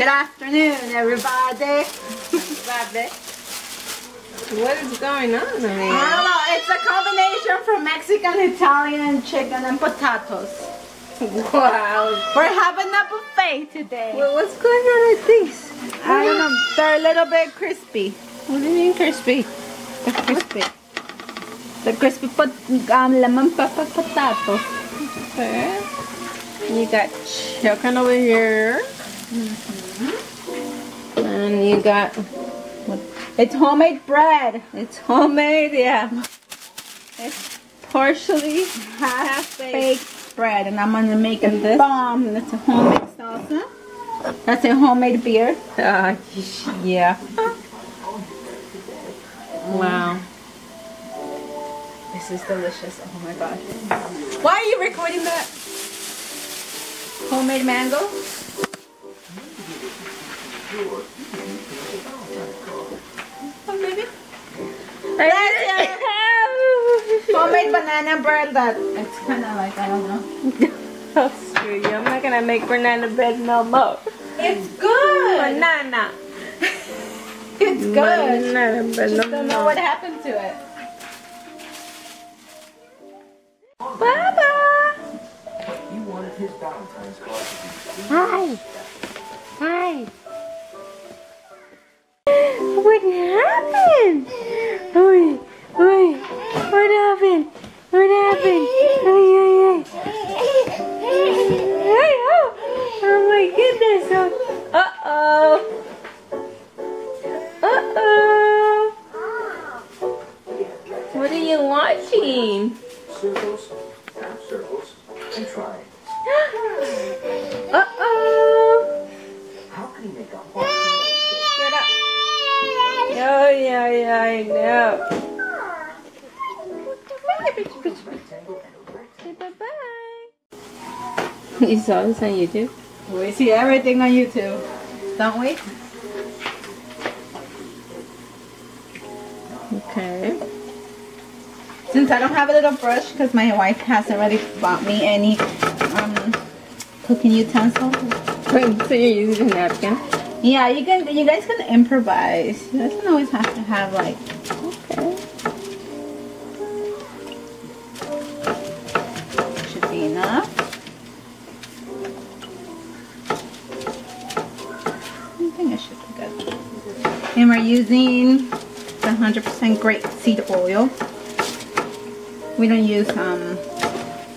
afternoon, everybody. What is going on over here? I don't know. It's a combination from Mexican, Italian, chicken, and potatoes. Wow. We're having a buffet today. Well, what's going on with these? I don't know. They're a little bit crispy. What do you mean crispy? They're crispy. The crispy lemon pepper potatoes. Okay. You got chicken over here. And you got... What? It's homemade bread. It's homemade, yeah. It's partially half-baked bread, and I'm gonna make a bomb. That's a homemade salsa. That's a homemade beer. Yeah. Wow. This is delicious. Oh my gosh. Why are you recording that? Homemade mango. Oh, baby. Homemade banana bread that it's kind of like, I don't know. Oh, screw you. I'm not gonna make banana bread no more. It's good. Banana. It's good. Banana bread Just no don't know more. what happened to it. Baba. He wanted his Valentine's card to be Hi. Hi. What happened? Oi, oi. What happened? What happened? Oi, oi, oi. Hey, oh. Oh my goodness. Uh-oh. Uh-oh. What are you watching? circles, half circles, and triangles. Uh-oh. How can he make a heart? Get up. Oh, yeah, I know. Rectangle and a rectangle. Bye-bye. You saw this on YouTube? We see everything on YouTube, don't we? Okay. Since I don't have a little brush, because my wife has already bought me any cooking utensils. So you're using a napkin? Yeah, you guys can improvise. You guys don't always have to have like. Okay. Should be enough. I think it should be good. And we're using the 100% grapeseed oil. We don't use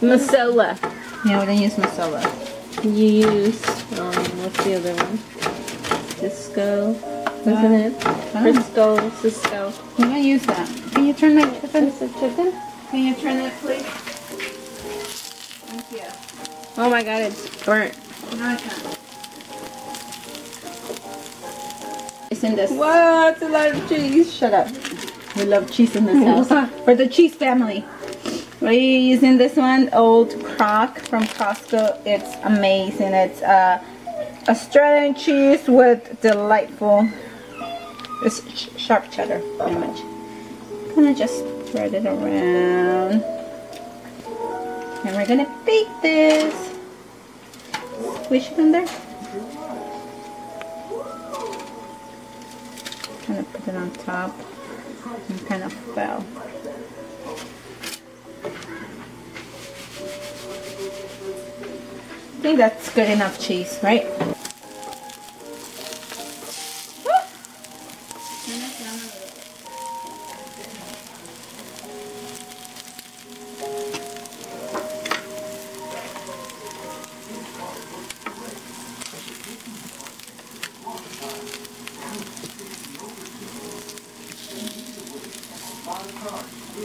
Masala. yeah, we don't use masala. You use what's the other one? Cisco, wasn't it? Frisco, Cisco. We don't use that. Can you turn that chicken? Is it chicken? Can you turn it, please? Thank you. Oh my god, it's burnt. No, it's not. It's in this. What? That's a lot of cheese. Shut up. We love cheese in this house. For the cheese family. We're using this one, Old Crock from Costco. It's amazing. It's Australian cheese with delightful, it's sharp cheddar, pretty much. I'm gonna just spread it around. And we're gonna bake this. Squish it in there. Kind of put it on top. And kind of fell. I think that's good enough cheese, right?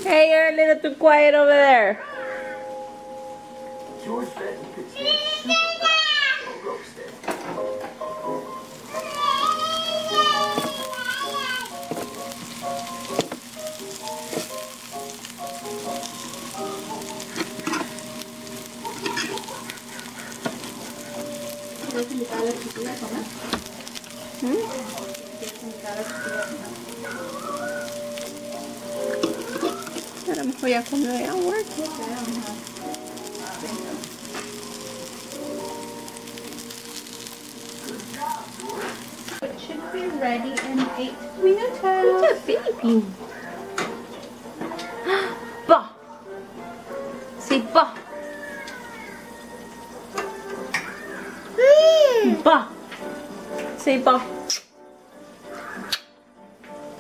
Hey, you're a little too quiet over there. George bet he could stand super fast or roasted. A lo mejor ya comió ya, work. be ready in 8 minutes. It's a baby. Ba. Say ba. Ba. Say ba.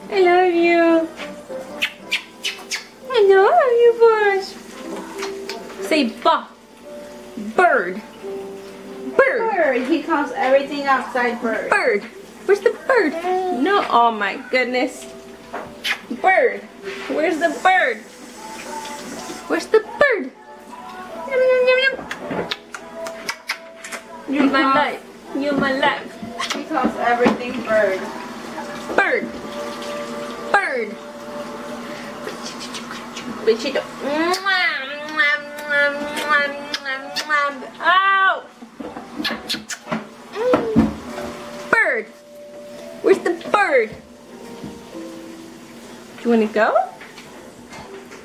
I love you. I love you, boys. Say ba. Bird. Bird. Bird. He calls everything outside bird. Bird. Where's the bird? No. Oh my goodness. Bird. Where's the bird? Where's the bird? Yum, yum, yum, yum. You're my life. You're my life. He calls everything bird. Bird. Bird. Besito. Ow! Bird. Where's the bird? Do you want to go?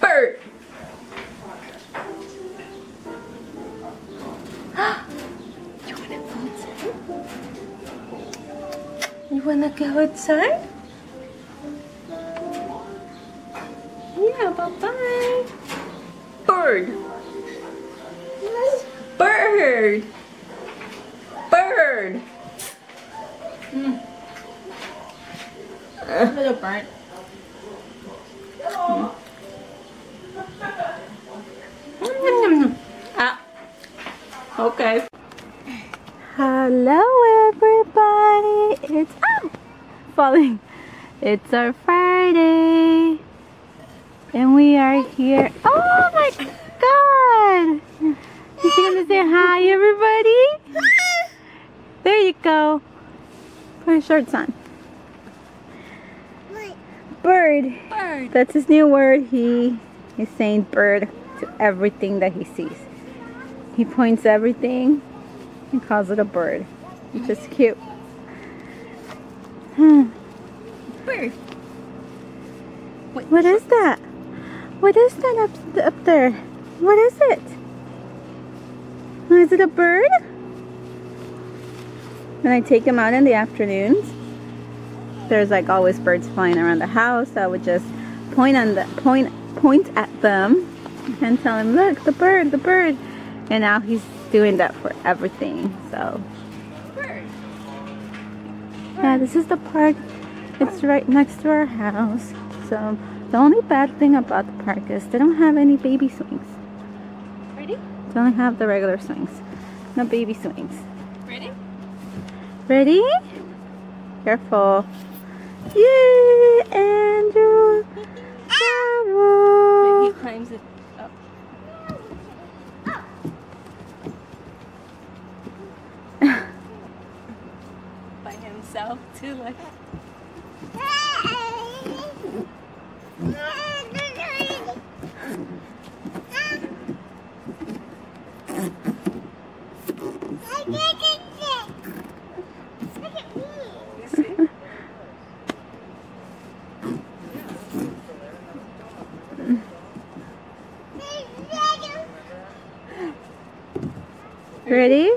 Bird. You want to go outside? You want to go outside? Yeah, bye-bye. Bird. Bird. Bird. A little burnt. Ah. Okay. Hello everybody. It's falling. It's our Friday. And we are here. Oh my god. Is she gonna say hi everybody? There you go. Put your shorts on. Bird. Bird. That's his new word. He is saying bird to everything that he sees. He points everything and calls it a bird, which is cute. Bird. Wait, What is that? What is that up there? What is it? Is it a bird? When I take him out in the afternoons, there's like always birds flying around the house. I would just point at them and tell him, look, the bird, the bird. And now he's doing that for everything. So bird. yeah, this is the park. It's right next to our house. So the only bad thing about the park is they don't have any baby swings. Ready? They only have the regular swings, no baby swings. Ready? Ready? Careful. Yay, Andrew! Bravo! Maybe he climbs it up. By himself too, like. Ready?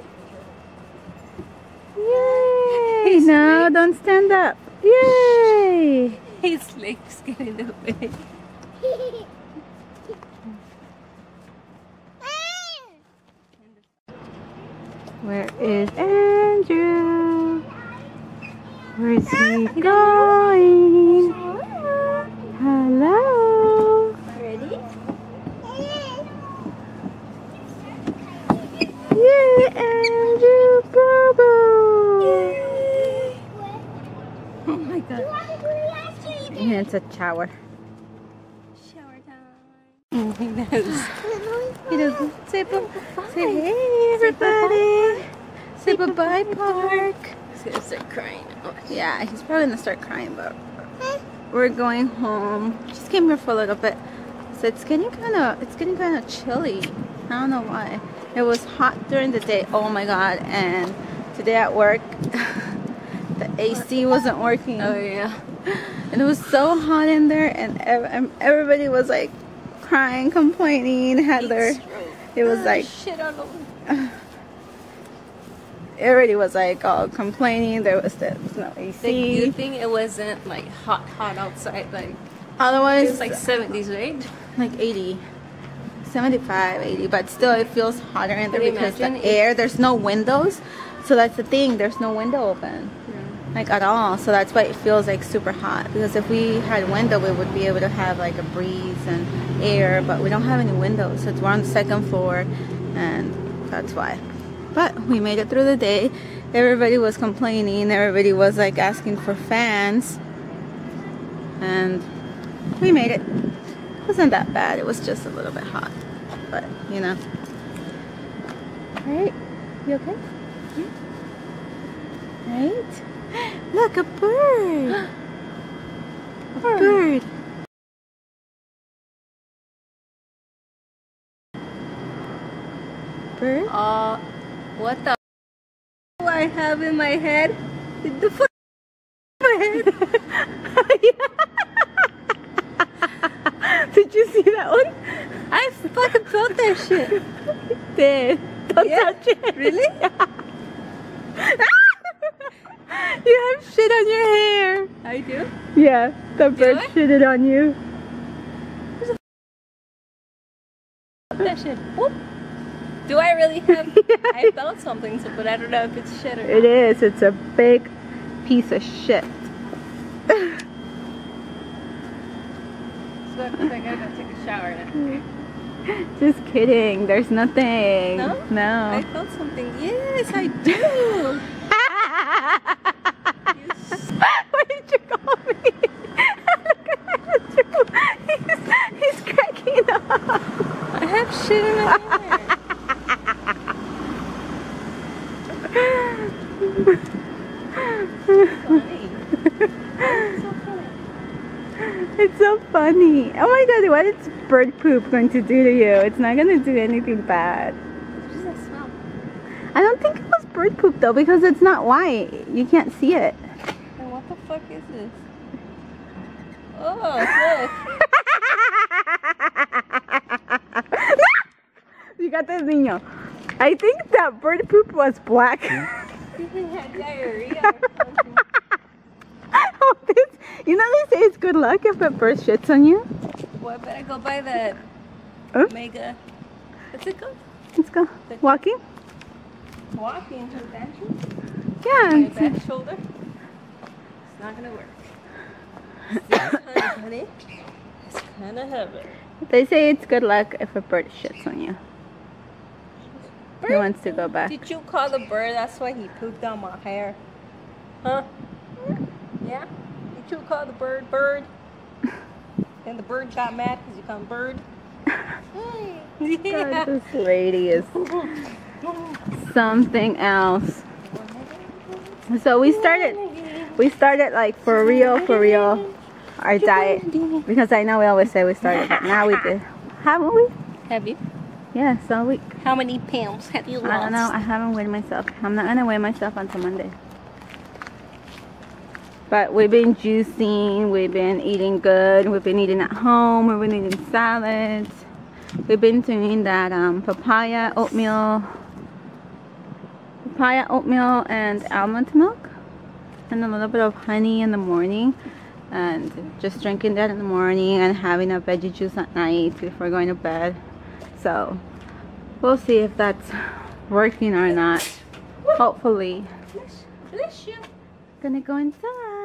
Yay! No, don't stand up. Yay! His legs get in the way. Where is Andrew? Where is he going? Hello? Ready? Yay, Andrew! Bravo! Oh my god. And it's a shower. Shower time. He knows. He doesn't say hey everybody. Say bye-bye, park. He's gonna start crying. Yeah, he's probably gonna start crying, but we're going home. Just came here for a little bit. So it's getting kind of chilly. I don't know why. It was hot during the day. Oh my god! And today at work, the AC wasn't working. Oh yeah. And it was so hot in there, and everybody was like crying, complaining. It was like shit all over. everybody was like all complaining. There was no The AC. good thing it wasn't like hot outside. Like it Otherwise, was like 70s, right? like 80, 75, 80. But still, it feels hotter in there Can you because the imagine air. There's no windows, so that's the thing. There's no window open. Like at all, so that's why it feels like super hot, because if we had window we would be able to have like a breeze and air, but we don't have any windows, so we're on the second floor, and that's why. But we made it through the day. Everybody was complaining, everybody was like asking for fans, and we made it. It wasn't that bad, it was just a little bit hot, but you know. Alright, you okay? Right? Look, a bird! A bird! Bird? What the do I have in my head? The fuck my head? Did you see that one? I fucking felt that shit. Did. Don't touch it. Really? You have shit on your hair. I do? Yeah, the bird I? shitted on you. That shit. Whoop. Do I really have? I felt something, so, but I don't know if it's shit or not. It is. It's a big piece of shit. So I gotta go take a shower now. Just kidding. There's nothing. No? No. I felt something. Yes, I do. What did you call me? He's cracking up. I have shit in my hair. Funny. It's so funny. Oh my god, what is bird poop going to do to you? It's not going to do anything bad. What does that smell? I don't think it was bird poop though, because it's not white. You can't see it. And what the fuck is this? Oh, look. You got this, niño. I think that bird poop was black. You had diarrhea or something. Oh, this, you know they say it's good luck if a bird shits on you? Well, I better go buy that mega. What's it called? Let's go. Walking? Walking to the pantry? Yeah. My back shoulder. It's not gonna work. Honey, it's kind of heavy. They say it's good luck if a bird shits on you. He wants to go back. Did you call the bird? That's why he pooped on my hair. Huh? Yeah? Did you call the bird bird? And the bird got mad because you called him bird? God, this lady is something else. So we started like for real our diet, because I know we always say we started, but now we did. Haven't we? Have you? Yeah, so we. How many pounds have you lost? I don't know. I haven't weighed myself. I'm not gonna weigh myself until Monday. But we've been juicing. We've been eating good. We've been eating at home. We've been eating salads. We've been doing that papaya oatmeal and almond milk, and a little bit of honey in the morning, and just drinking that in the morning and having a veggie juice at night before going to bed. So we'll see if that's working or not. Hopefully. Bless you. Gonna go inside.